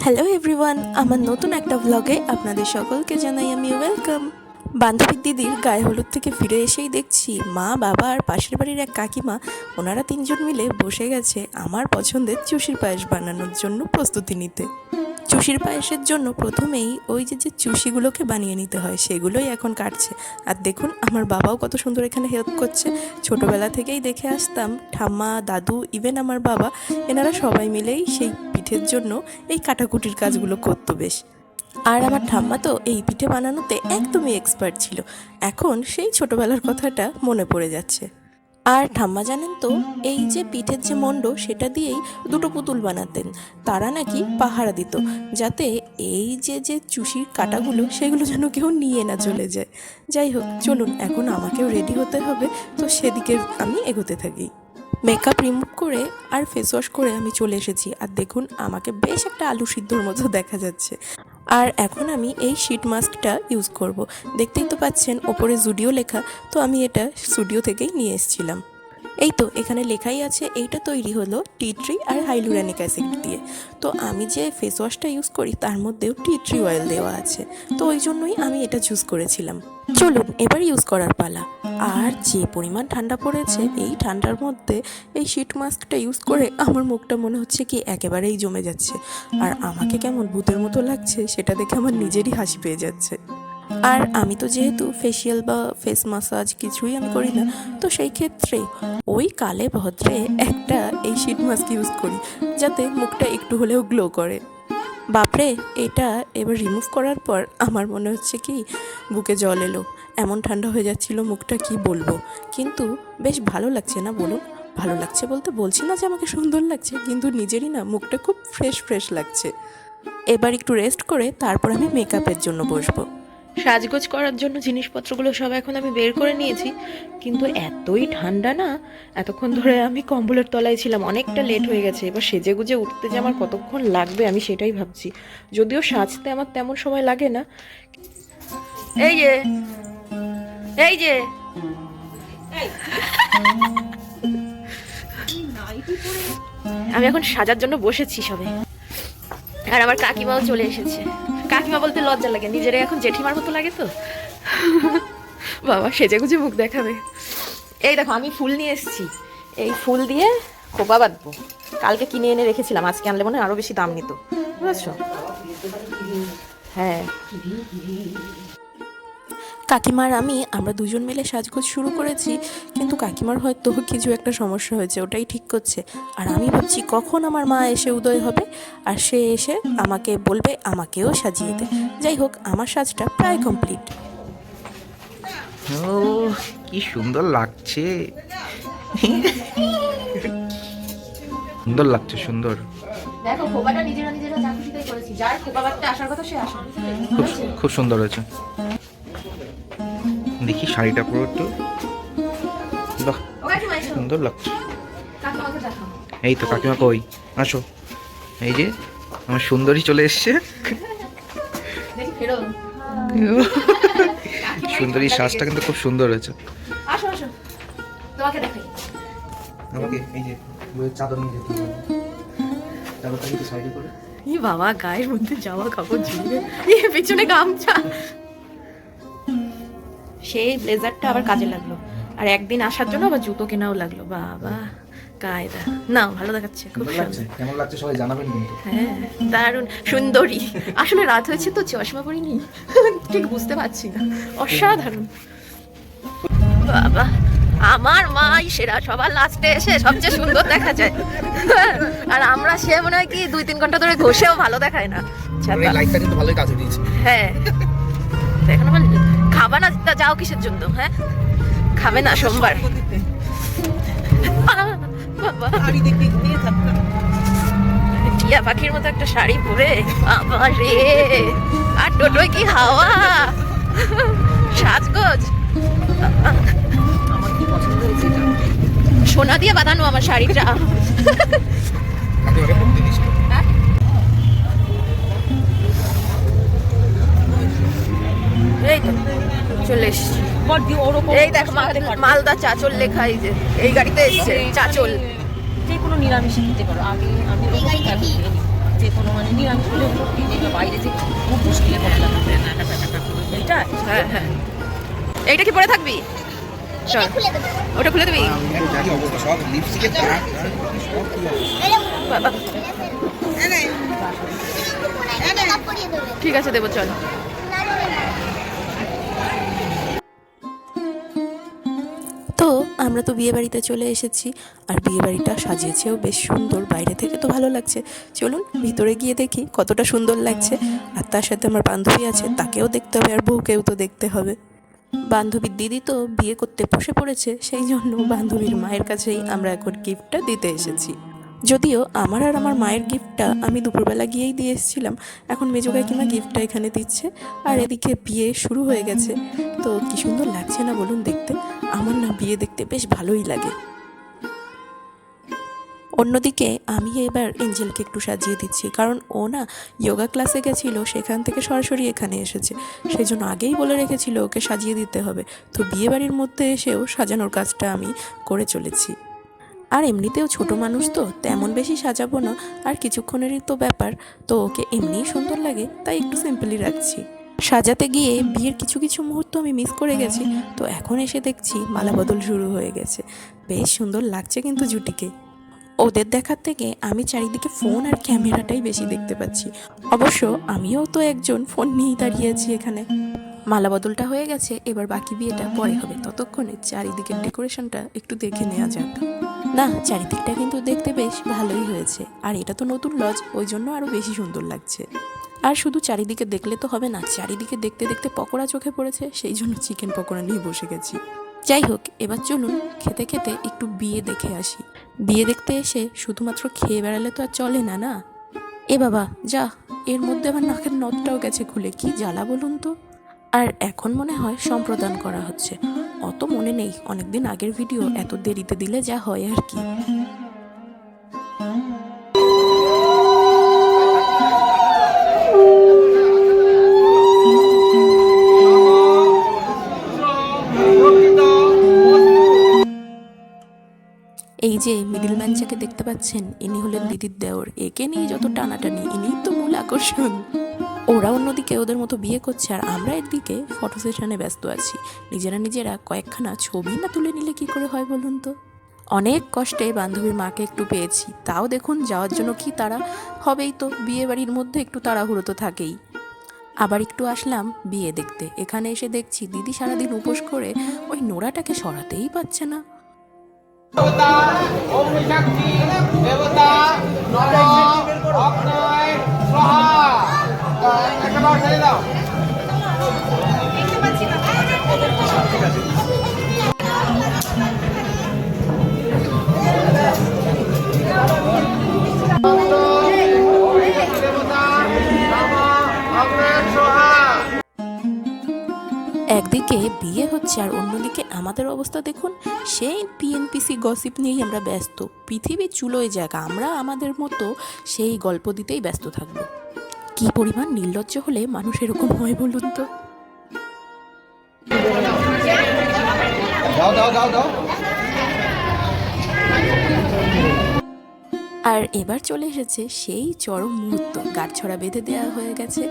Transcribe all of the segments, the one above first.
Hello everyone, আমার নতুন একটা ব্লগে আপনাদের সকলকে জানাই আমি ওয়েলকাম। বান্ধবীর দিদির গায়ে হলুদ থেকে ফিরে এসেই দেখছি মা, বাবা আর পাশের বাড়ির এক কাকিমা, ওনারা তিনজন মিলে বসে গেছে আমার পছন্দের চুষির পায়েস বানানোর জন্য প্রস্তুতি নিতে। চুষির পায়েসের জন্য প্রথমেই ওই যে চুষিগুলোকে বানিয়ে নিতে হয় সেগুলোই এখন কাটছে। আর দেখুন আমার বাবাও কত সুন্দর এখানে হেল্প করছে। ছোটোবেলা থেকেই দেখে আসতাম ঠাম্মা, দাদু, ইভেন আমার বাবা, এনারা সবাই মিলেই সেই পিঠের জন্য এই কাটাকুটির কাজগুলো করতো বেশ। আর আমার ঠাম্মা তো এই পিঠে বানানোতে একদমই এক্সপার্ট ছিল। এখন সেই ছোটোবেলার কথাটা মনে পড়ে যাচ্ছে। আর ঠাম্মা জানেন তো, এই যে পিঠের যে মণ্ড সেটা দিয়েই দুটো পুতুল বানাতেন। তারা নাকি পাহারা দিত যাতে এই যে চুষির কাটাগুলো সেগুলো যেন কেউ নিয়ে না চলে যায়। যাই হোক, চলুন এখন আমাকেও রেডি হতে হবে, তো সেদিকে আমি এগোতে থাকি। মেকআপ রিমুভ করে আর ফেস ওয়াশ করে আমি চলে এসেছি। আর দেখুন আমাকে বেশ একটা আলু সিদ্ধর মতো দেখা যাচ্ছে। আর এখন আমি এই শিট মাস্কটা ইউজ করব। দেখতেই তো পাচ্ছেন ওপরে জুডিও লেখা, তো আমি এটা স্টুডিও থেকেই নিয়ে এসেছিলাম। এই তো এখানে লেখাই আছে এইটা তৈরি হলো টি ট্রি আর হাইলুরানিক অ্যাসিড দিয়ে। তো আমি যে ফেস ওয়াশটা ইউজ করি তার মধ্যেও টি ট্রি অয়েল দেওয়া আছে, তো ওই জন্যই আমি এটা চুজ করেছিলাম। চলুন এবার ইউজ করার পালা। আর যে পরিমাণ ঠান্ডা পড়েছে, এই ঠান্ডার মধ্যে এই শিট মাস্কটা ইউজ করে আমার মুখটা মনে হচ্ছে কি একেবারেই জমে যাচ্ছে। আর আমাকে কেমন ভূতের মতো লাগছে সেটা দেখে আমার নিজেরই হাসি পেয়ে যাচ্ছে। আর আমি তো যেহেতু ফেসিয়াল বা ফেস মাসাজ কিছুই আমি করি না, তো সেই ক্ষেত্রে ওই কালে ভদ্রে একটা এই শিট মাস্ক ইউজ করি যাতে মুখটা একটু হলেও গ্লো করে। বাপরে, এটা এবার রিমুভ করার পর আমার মনে হচ্ছে কি বুকে জল এলো, এমন ঠান্ডা হয়ে যাচ্ছিল মুখটা, কি বলবো। কিন্তু বেশ ভালো লাগছে না বলুন? ভালো লাগছে বলতে বলছি না যে আমাকে সুন্দর লাগছে, কিন্তু নিজেরই না মুখটা খুব ফ্রেশ লাগছে। এবার একটু রেস্ট করে তারপর আমি মেকআপের জন্য বসবো। সাজগোজ করার জন্য জিনিসপত্রগুলো সব এখন আমি বের করে নিয়েছি, কিন্তু এতই ঠান্ডা না, এতক্ষণ ধরে আমি কম্বলের তলায় ছিলাম, অনেকটা লেট হয়ে গেছে। এবার সেজে গুজে উঠতে যে আমার কতক্ষণ লাগবে আমি সেটাই ভাবছি, যদিও সাজতে আমার তেমন সময় লাগে না। এই যে এই যে আমি এখন সাজার জন্য বসেছি সবে। আর আমার কাকিমাও চলে এসেছে। কাকিমা বলতে লজ্জা লাগে, নিজেরাই এখন জেঠিমার মতো লাগে তো। বাবা সেজে গুজে মুখ দেখাবে। এই দেখো আমি ফুল নিয়ে এসেছি, এই ফুল দিয়ে খোপা বাঁধবো। কালকে কিনে এনে রেখেছিলাম, আজকে আনলে মনে হয় আরো বেশি দাম নিত, বুঝছো? হ্যাঁ, কাকিমার আমরা দুজন মিলে সাজগোজ শুরু করেছি, কিন্তু কাকিমার হয়তো কিছু একটা সমস্যা হয়েছে, ওটাই ঠিক করছে। আর আমি ভাবছি কখন আমার মা এসে উদয় হবে আর সে এসে আমাকে বলবে আমাকেও সাজিয়ে দে। যাই হোক, আমার সাজটা প্রায় কমপ্লিট। ও কি সুন্দর লাগছে, সুন্দর লাগছে, সুন্দর। দেখো খোপাটা নিজেরা চাকুশিতেই করেছি, যার খোপা বাঁধতে আসার কথা সে আসে। খুব সুন্দর হয়েছে। দেখি শাড়িটা পুরো একটু, বাহ সুন্দর লাগছে। এই তো কাকিমা কই, আসো। এই যে আমার সুন্দরী চলে এসছে। সুন্দরী সাজটা কিন্তু খুব সুন্দর হয়েছে। আসো আসো, তোমাকে দেখাই। আমাকে এই যে চাদর নিয়ে যেতে হবে, চাদরটা কিন্তু সাইডে করে। ই বাবা, গায়ের মধ্যে জামা কাপড় ঝুলিয়ে, পিছনে গামছা। সেই ব্লেজারটা আবার কাজে লাগলো, আর একদিন আসার জন্য আবার জুতো কেনাও লাগলো। বাবা কায়দা, না ভালো দেখাচ্ছে, খুব সুন্দর। কেমন লাগছে সবাই জানাবেন কিন্তু। হ্যাঁ দারুণ সুন্দরী। আসলে রাত হয়েছে তো চশমা পরিনি, ঠিক বুঝতে পারছি না। অসাধারণ। বাবা আমার মাই সেরা, সবার লাস্টে এসে সবচেয়ে সুন্দর দেখা যায়। আর আমরা সে মনে হয় কি 2-3 ঘন্টা ধরে ঘষেও ভালো দেখায় না। লাইটটা কিন্তু ভালোই কাজে দিয়েছে। হ্যাঁ এখন আমার খাবা না, যাও কিসের জন্য? হ্যাঁ খাবে না সোমবার? বাবা টিয়া পাখির মতো একটা শাড়ি পরে, বাবা রে, আর টোটোয় কি হাওয়া, সাজগোজ। আমার কি পছন্দ হয়েছে, সোনা দিয়ে বাঁধানো আমার শাড়িটা। এই চলে এসছি। এই দেখ মালদা চাচল লেখা, এই যে এই গাড়িতে এসছে চাচল। যে কোনো নিরামিষ নিতে পারো। আগে আমি যে কোনো মানে নিরামিষ হলে হলো কি যে বাইরে যে খুব মুশকিলে পড়ে যাবে এইটা হ্যাঁ হ্যাঁ এইটা কি পরে থাকবি? চল ওটা খুলে দিবি। সব লিপস্টিকের বাবা ঠিক আছে দেবো চল। তো আমরা তো বিয়ে বাড়িতে চলে এসেছি, আর বিয়ে বাড়িটা সাজিয়েছেও বেশ সুন্দর, বাইরে থেকে তো ভালো লাগছে। চলুন ভিতরে গিয়ে দেখি কতটা সুন্দর লাগছে। আর তার সাথে আমার বান্ধবী আছে, তাকেও দেখতে হবে, আর বউকেও তো দেখতে হবে। বান্ধবীর দিদি তো বিয়ে করতে বসে পড়েছে, সেই জন্য বান্ধবীর মায়ের কাছেই আমরা এখন গিফটটা দিতে এসেছি। যদিও আমার আর আমার মায়ের গিফটটা আমি দুপুরবেলা গিয়েই দিয়ে এসেছিলাম, এখন মেজো কাকিমা গিফটটা এখানে দিচ্ছে। আর এদিকে বিয়ে শুরু হয়ে গেছে। তো কি সুন্দর লাগছে না বলুন দেখতে? আমার না বিয়ে দেখতে বেশ ভালোই লাগে। অন্যদিকে আমি এবার এঞ্জেলকে একটু সাজিয়ে দিচ্ছি, কারণ ও না যোগা ক্লাসে গেছিলো, সেখান থেকে সরাসরি এখানে এসেছে, সেই জন্য আগেই বলে রেখেছিল ওকে সাজিয়ে দিতে হবে। তো বিয়ে বাড়ির মধ্যে এসেও সাজানোর কাজটা আমি করে চলেছি। আর এমনিতেও ছোট মানুষ তো তেমন বেশি সাজাবো না, আর কিছুক্ষণেরই তো ব্যাপার, তো ওকে এমনিই সুন্দর লাগে, তাই একটু সিম্পলি রাখছি। সাজাতে গিয়ে বিয়ের কিছু কিছু মুহূর্ত আমি মিস করে গেছি, তো এখন এসে দেখছি মালা বদল শুরু হয়ে গেছে। বেশ সুন্দর লাগছে কিন্তু জুটিকে। ওদের দেখার থেকে আমি চারিদিকে ফোন আর ক্যামেরাটাই বেশি দেখতে পাচ্ছি। অবশ্য আমিও তো একজন ফোন নিয়েই দাঁড়িয়ে আছি এখানে। মালা বদলটা হয়ে গেছে, এবার বাকি বিয়েটা পরে হবে, ততক্ষণে চারিদিকের ডেকোরেশনটা একটু দেখে নেওয়া যাক। না, চারিদিকটা কিন্তু দেখতে বেশ ভালোই হয়েছে, আর এটা তো নতুন লজ, ওই জন্য আরও বেশি সুন্দর লাগছে। আর শুধু চারিদিকে দেখলে তো হবে না, চারিদিকে দেখতে দেখতে পকোড়া চোখে পড়েছে, সেই জন্য চিকেন পকোড়া নিয়ে বসে গেছি। যাই হোক, এবার চলুন খেতে খেতে একটু বিয়ে দেখে আসি। বিয়ে দেখতে এসে শুধুমাত্র খেয়ে বেড়ালে তো আর চলে না, না? এ বাবা যা, এর মধ্যে আমার নাকের নথটাও গেছে খুলে, কি জ্বালা বলুন তো। আর এখন মনে হয় সম্প্রদান করা হচ্ছে, অত মনে নেই, অনেকদিন আগের ভিডিও, এত দেরিতে দিলে যা হয় আর কি। এই যে মিডিলম্যান যাকে দেখতে পাচ্ছেন, ইনি হলেন দিদির দেওর। একে নিয়ে যত টানাটানি, ইনিই তো মূল আকর্ষণ। ওরা অন্যদিকে ওদের মতো বিয়ে করছে, আর আমরা একদিকে ফটো সেশনে ব্যস্ত আছি। নিজেরা কয়েকখানা ছবি না তুলে নিলে কি করে হয় বলুন তো। অনেক কষ্টে বান্ধবীর মাকে একটু পেয়েছি, তাও দেখুন যাওয়ার জন্য কি তাড়া, হবেই তো, বিয়ে বাড়ির মধ্যে একটু তাড়াহুড়ো তো থাকেই। আবার একটু আসলাম বিয়ে দেখতে, এখানে এসে দেখছি দিদি সারাদিন উপোস করে ওই নোড়াটাকে সরাতেই পারছে না। দেবতা ওম শক্তি দেবতা নমঃ অগ্নয় স্বাহা একবার ছেড়ে দাও। একদিকে বিয়ে হচ্ছে আর অন্যদিকে আমাদের অবস্থা দেখুন, সেই পিএনপিসি গসিপ নিয়েই আমরা ব্যস্ত। পৃথিবী চুলোয় যাক, আমরা আমাদের মতো সেই গল্প দিতেই ব্যস্ত থাকবো। কি পরিমাণ নির্লজ্জ হলে মানুষ এরকম হয় বলুন তো। আর এবার চলে এসেছে সেই চরম মুহূর্ত, গাঁটছড়া বেঁধে দেওয়া হয়ে গেছে,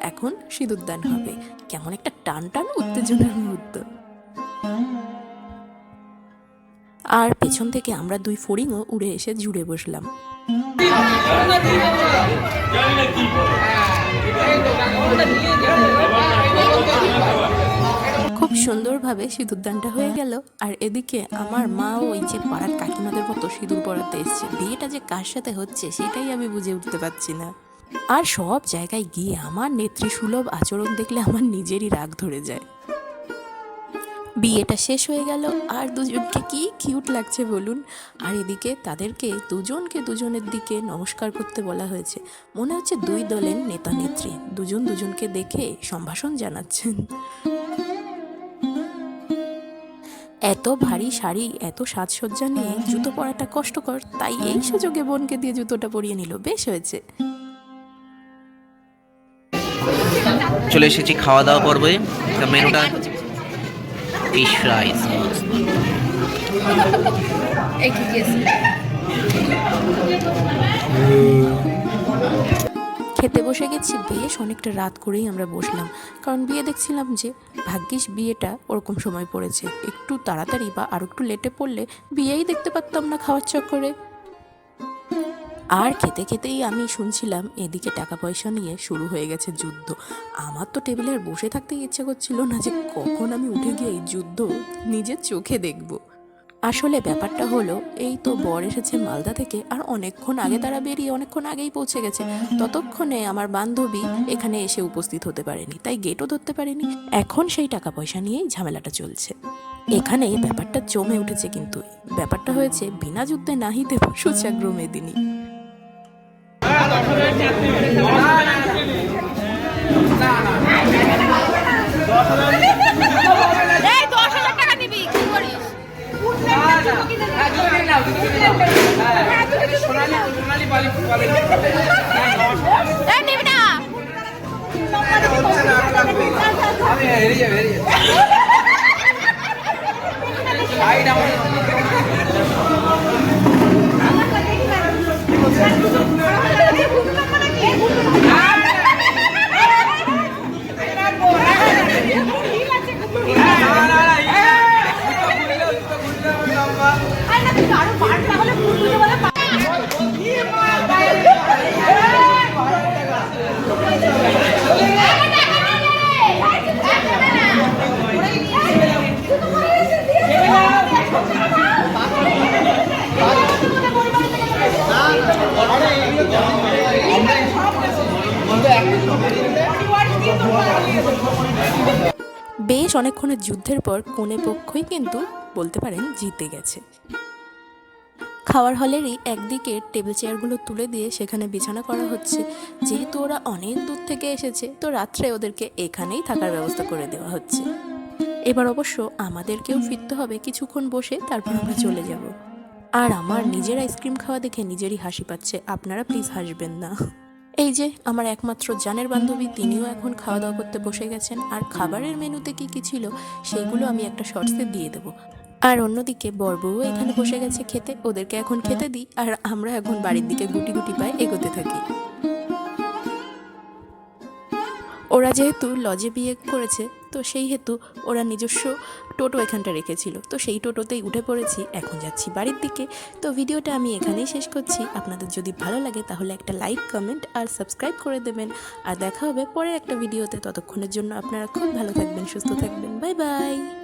এখন সিঁদুরদান হবে। কেমন একটা টান টান উত্তেজনার মুহূর্ত। আর পেছন থেকে আমরা দুই ফড়িংও উড়ে এসে জুড়ে বসলাম। খুব সুন্দরভাবে সিঁদুরদানটা হয়ে গেল। আর এদিকে আমার মা ওই যে পাড়ার কাকিমাদের মতো সিঁদুর পরাতে এসছে। বিয়েটা যে কার সাথে হচ্ছে সেটাই আমি বুঝে উঠতে পারছি না। আর সব জায়গায় গিয়ে আমার নেত্রীসুলভ আচরণ দেখলে আমার নিজেরই রাগ ধরে যায়। বিয়েটা শেষ হয়ে গেল, আর দুজনকে কি কিউট লাগছে বলুন। আর এদিকে তাদেরকে দুজনের দিকে নমস্কার করতে বলা হয়েছে। মনে হচ্ছে দুই দলের নেতা নেত্রী দুজনকে দেখে সম্ভাষণ জানাচ্ছেন। এত ভারী শাড়ি, এত সাজসজ্জা নিয়ে জুতো পরাটা কষ্টকর, তাই এই সুযোগে বোনকে দিয়ে জুতোটা পরিয়ে নিল, বেশ হয়েছে। চলে এসেছি খাওয়া দাওয়া পর্বে। মেনুটা ফিশ ফ্রাইস, এই কি খেতে বসে গেছি, বেশ অনেকটা রাত করেই আমরা বসলাম, কারণ বিয়ে দেখছিলাম যে ভাগ্যিস বিয়েটা ওরকম সময় পড়েছে, একটু তাড়াতাড়ি বা আর একটু লেটে পড়লে বিয়েই দেখতে পারতাম না খাওয়ার চক্করে। আর খেতে খেতেই আমি শুনছিলাম এদিকে টাকা পয়সা নিয়ে শুরু হয়ে গেছে যুদ্ধ। আমার তো টেবিলে আর বসে থাকতে ইচ্ছে করছিল না যে কখন আমি উঠে গিয়ে এই যুদ্ধ নিজের চোখে দেখব। আসলে ব্যাপারটা হলো, এই তো বর এসেছে মালদা থেকে, আর অনেকক্ষণ আগে তারা বেরিয়ে অনেকক্ষণ আগেই পৌঁছে গেছে। ততক্ষণে আমার বান্ধবী এখানে এসে উপস্থিত হতে পারেনি, তাই গেটও ধরতে পারেনি। এখন সেই টাকা পয়সা নিয়েই ঝামেলাটা চলছে। এখানে ব্যাপারটা জমে উঠেছে, কিন্তু ব্যাপারটা হয়েছে বিনা যুদ্ধে নাহি দেব সুচাগ্র মেদিনী। এই 10,000 টাকা নিবি কি করিস? এই নিবি না। বেশ অনেকক্ষণের যুদ্ধের পর কোনে পক্ষই কিন্তু বলতে পারেন জিতে গেছে। খাওয়ার হলেরই একদিকে টেবিল চেয়ারগুলো তুলে দিয়ে সেখানে বিছানা করা হচ্ছে। যেহেতু ওরা অনেক দূর থেকে এসেছে, তো রাত্রে ওদেরকে এখানেই থাকার ব্যবস্থা করে দেওয়া হচ্ছে। এবার অবশ্য আমাদেরকেও ফিরতে হবে কিছুক্ষণ বসে, তারপর আমরা চলে যাব। আর আমার নিজের আইসক্রিম খাওয়া দেখে নিজেরই হাসি পাচ্ছে, আপনারা প্লিজ হাসবেন না। এই যে আমার একমাত্র জানের বান্ধবী, তিনিও এখন খাওয়া দাওয়া করতে বসে গেছেন। আর খাবারের মেনুতে কি কি ছিল সেইগুলো আমি একটা শর্টসে দিয়ে দেবো। আর অন্যদিকে বরবউ এখানে বসে গেছে খেতে, ওদেরকে এখন খেতে দিই, আর আমরা এখন বাড়ির দিকে গুটি গুটি পায়ে এগোতে থাকি। ওরা যেহেতু লজে বিয়ে করেছে, তো সেই হেতু ওরা নিজস্ব টোটো এখানটা রেখেছিল, তো সেই টোটোতেই উঠে পড়েছি, এখন যাচ্ছি বাড়ির দিকে। তো ভিডিওটা আমি এখানেই শেষ করছি। আপনাদের যদি ভালো লাগে তাহলে একটা লাইক, কমেন্ট আর সাবস্ক্রাইব করে দেবেন। আর দেখা হবে পরে একটা ভিডিওতে। ততক্ষণের জন্য আপনারা খুব ভালো থাকবেন, সুস্থ থাকবেন। Bye bye.